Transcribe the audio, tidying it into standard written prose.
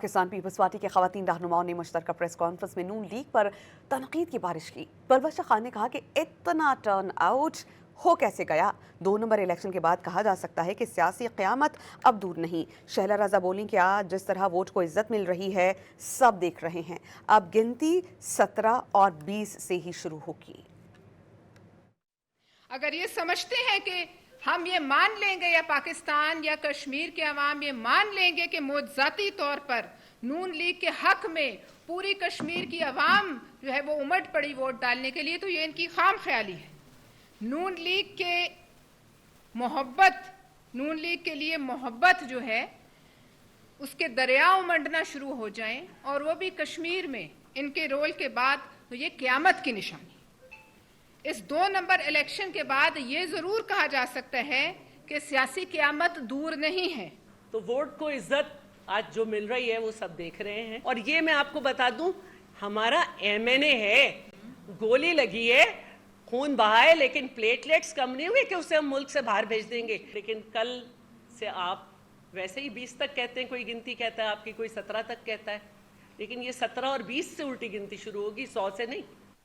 Pakistan peoples party के ख़वातीन रहनुमाओं ने मुश्तरका प्रेस कॉन्फ्रेंस में नून लीग पर तनकीद की बारिश की। बलबशा खान ने कहा कि इतना टर्न आउट हो कैसे गया। 2 नंबर इलेक्शन के बाद कहा जा सकता है कि सियासी क़यामत अब दूर नहीं। शहला रज़ा बोली कि आज जिस तरह वोट को इज्जत मिल रही है सब देख रहे हैं, अब गिनती 17 और 20 से ही शुरू होगी। अगर ये समझते हैं कि हम ये मान लेंगे या पाकिस्तान या कश्मीर के अवाम ये मान लेंगे कि मुआवजाती तौर पर नून लीग के हक में पूरी कश्मीर की अवाम जो है वो उमड़ पड़ी वोट डालने के लिए, तो ये इनकी खाम ख्याली है। नून लीग के लिए मोहब्बत जो है उसके दरिया उमड़ना शुरू हो जाएं और वो भी कश्मीर में इनके रोल के बाद, तो ये क़यामत की निशानी। इस 2 नंबर इलेक्शन के बाद ये ज़रूर कहा जा सकता है कि सियासी क़यामत दूर नहीं है। तो वोट को इज्जत आज जो मिल रही है वो सब देख रहे हैं। और ये मैं आपको बता दूं, हमारा MNA है, गोली लगी है, खून बहा है, लेकिन प्लेटलेट्स कम नहीं हुए कि उसे हम मुल्क से बाहर भेज देंगे। लेकिन कल से आप वैसे ही 20 तक कहते हैं, कोई गिनती कहता है आपकी, कोई 17 तक कहता है, लेकिन ये 17 और 20 से उल्टी गिनती शुरू होगी, 100 से नहीं।